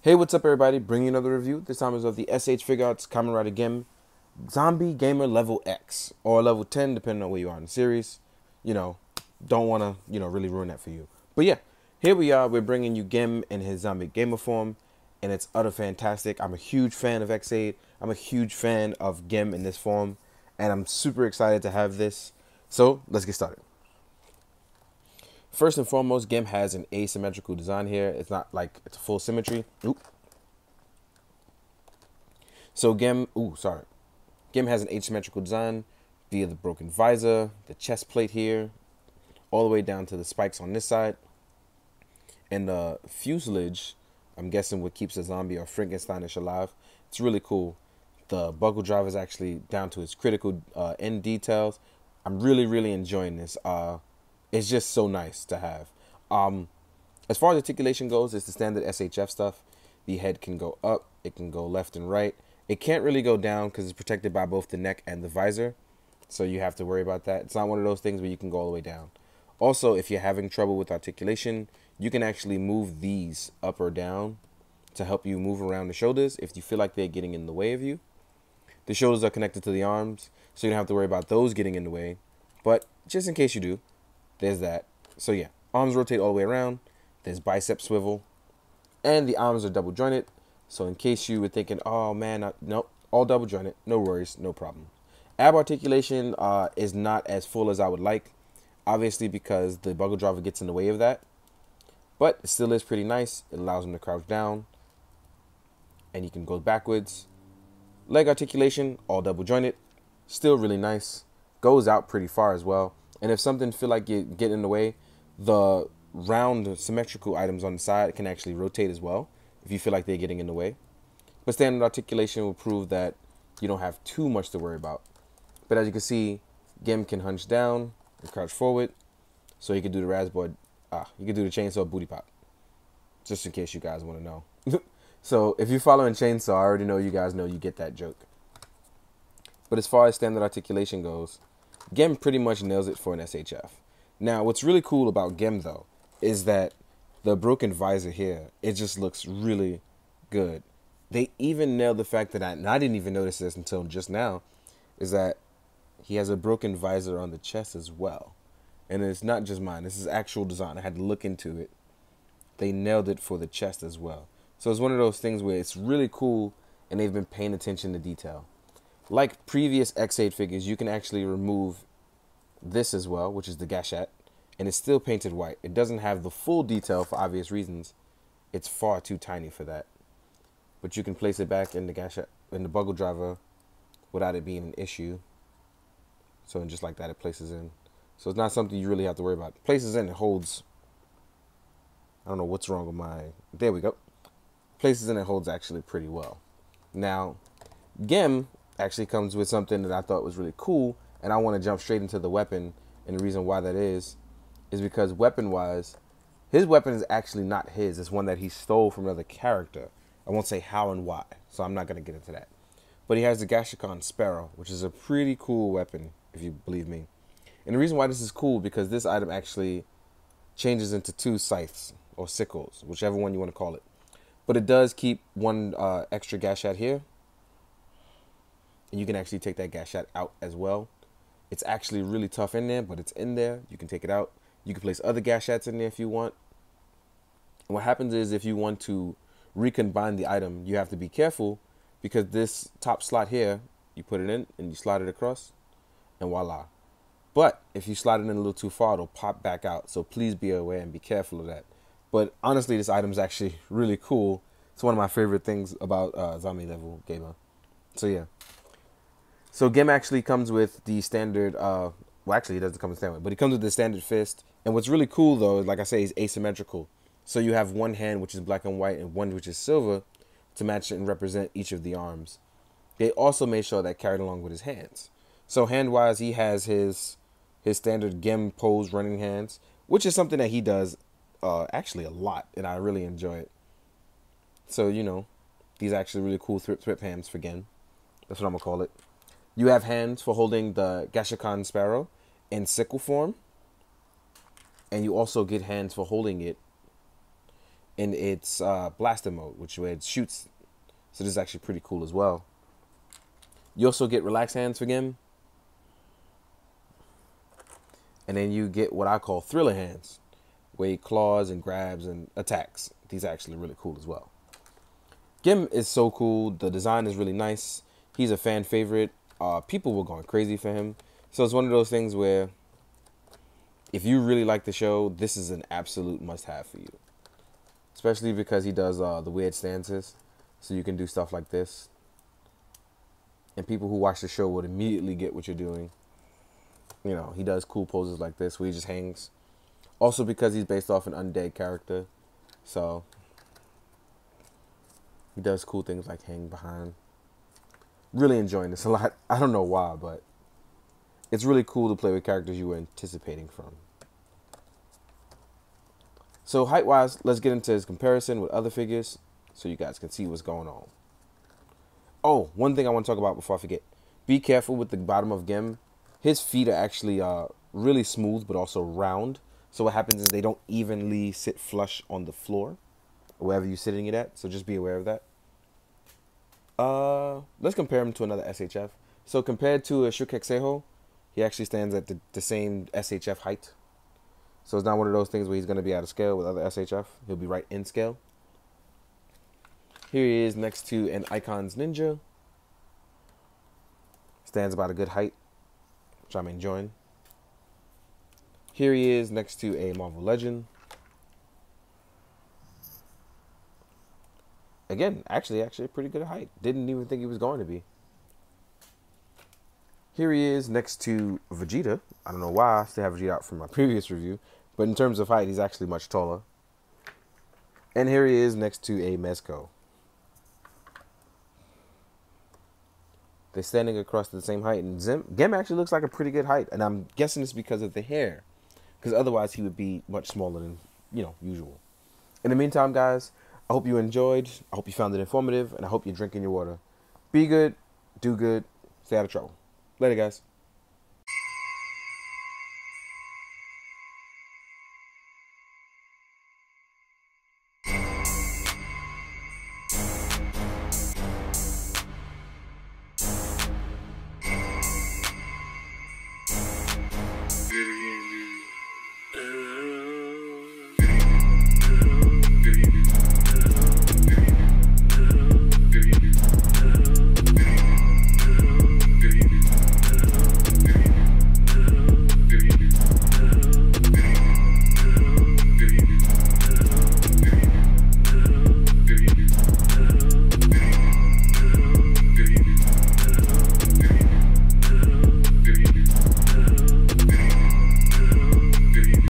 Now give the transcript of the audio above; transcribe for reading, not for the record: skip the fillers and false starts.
Hey, what's up, everybody? Bringing another review. This time is of the SH Figuarts Kamen Rider Gemn Zombie Gamer Level X or Level 10, depending on where you are in the series. Don't want to, really ruin that for you. But yeah, here we are. We're bringing you Gemn in his zombie gamer form, and it's utter fantastic. I'm a huge fan of X8. I'm a huge fan of Gemn in this form, and I'm super excited to have this. So let's get started. First and foremost, Gemn has an asymmetrical design here. It's not like it's full symmetry. Oop. So Gemm has an asymmetrical design via the broken visor, the chest plate here, all the way down to the spikes on this side. And the fuselage, I'm guessing what keeps a zombie or Frankensteinish alive. It's really cool. The buckle drive is actually down to its critical end details. I'm really enjoying this. It's just so nice to have. As far as articulation goes, it's the standard SHF stuff. The head can go up, it can go left and right. It can't really go down because it's protected by both the neck and the visor. So you have to worry about that. It's not one of those things where you can go all the way down. Also, if you're having trouble with articulation, you can actually move these up or down to help you move around the shoulders if you feel like they're getting in the way of you. The shoulders are connected to the arms, so you don't have to worry about those getting in the way. But just in case you do, there's that. So yeah, arms rotate all the way around. There's bicep swivel. And the arms are double jointed. So in case you were thinking, oh man, nope, all double jointed. No worries, no problem. Ab articulation is not as full as I would like. Obviously because the buckle driver gets in the way of that. But it still is pretty nice. It allows him to crouch down. And you can go backwards. Leg articulation, all double jointed. Still really nice. Goes out pretty far as well. And if something feel like you get in the way, the round symmetrical items on the side can actually rotate as well if you feel like they're getting in the way. But standard articulation will prove that you don't have too much to worry about. But as you can see, Gemn can hunch down and crouch forward. So you can do the you can do the chainsaw booty pop. Just in case you guys want to know. So if you're following Chainsaw, I already know you guys know you get that joke. But as far as standard articulation goes, Gemn pretty much nails it for an SHF. Now, what's really cool about Gemn, though, is that the broken visor here, it just looks really good. They even nailed the fact that I didn't even notice this until just now, is that he has a broken visor on the chest as well. And it's not just mine. This is actual design. I had to look into it. They nailed it for the chest as well. So it's one of those things where it's really cool, and they've been paying attention to detail. Like previous X8 figures, you can actually remove this as well, which is the Gashicon, and it's still painted white. It doesn't have the full detail for obvious reasons. It's far too tiny for that. But you can place it back in the Gashicon, in the buckle driver, without it being an issue. So just like that, it places in. So it's not something you really have to worry about. It places in, it holds. I don't know what's wrong with my. There we go. Places in, it holds actually pretty well. Now, Gemn actually comes with something that I thought was really cool, and I want to jump straight into the weapon. And the reason why that is because weapon-wise, his weapon is actually not his. It's one that he stole from another character. I won't say how and why, so I'm not going to get into that. But he has the Gashicon Sparrow, which is a pretty cool weapon, if you believe me. And the reason why this is cool, because this item actually changes into two scythes, or sickles, whichever one you want to call it. But it does keep one extra Gashicon here. And you can actually take that Gashicon out as well. It's actually really tough in there, but it's in there. You can take it out. You can place other Gashicots in there if you want. And what happens is if you want to recombine the item, you have to be careful because this top slot here, you put it in and you slide it across and voila. But if you slide it in a little too far, it'll pop back out. So please be aware and be careful of that. But honestly, this item is actually really cool. It's one of my favorite things about Zombie Level Gamer. So yeah. So Gemn actually comes with the standard, well actually it doesn't come with standard, but it comes with the standard fist. And what's really cool though, like I say, is asymmetrical. So you have one hand which is black and white and one which is silver to match and represent each of the arms. They also made sure that carried along with his hands. So hand-wise, he has his standard Gemn pose running hands, which is something that he does actually a lot, and I really enjoy it. So, these are actually really cool thwip hands for Gemn. That's what I'm going to call it. You have hands for holding the Gashicon Sparrow in sickle form. And you also get hands for holding it in its blaster mode, which where it shoots. So this is actually pretty cool as well. You also get relaxed hands for Gemn. And then you get what I call thriller hands, where he claws and grabs and attacks. These are actually really cool as well. Gemn is so cool. The design is really nice. He's a fan favorite. People were going crazy for him. So it's one of those things where if you really like the show, this is an absolute must-have for you. Especially because he does the weird stances. So you can do stuff like this. And people who watch the show would immediately get what you're doing. You know, he does cool poses like this where he just hangs. Also because he's based off an undead character. So he does cool things like hang behind. Really enjoying this a lot. I don't know why, but it's really cool to play with characters you were anticipating from. So height-wise, let's get into his comparison with other figures so you guys can see what's going on. Oh, one thing I want to talk about before I forget. Be careful with the bottom of Gemn. His feet are actually really smooth but also round. So what happens is they don't evenly sit flush on the floor, or wherever you're sitting it at. So just be aware of that. Let's compare him to another SHF. So compared to a Shukekseho, he actually stands at the same SHF height. So it's not one of those things where he's going to be out of scale with other SHF. He'll be right in scale. Here he is next to an Icon's Ninja. Stands about a good height, which I'm enjoying. Here he is next to a Marvel Legend. Again, actually a pretty good height. Didn't even think he was going to be. Here he is next to Vegeta. I don't know why I still have Vegeta out from my previous review, but in terms of height, he's actually much taller. And here he is next to a Mezco. They're standing across the same height, and Gemn actually looks like a pretty good height, and I'm guessing it's because of the hair, because otherwise he would be much smaller than, usual. In the meantime, guys, I hope you enjoyed. I hope you found it informative, and I hope you're drinking your water. Be good, do good, stay out of trouble. Later, guys.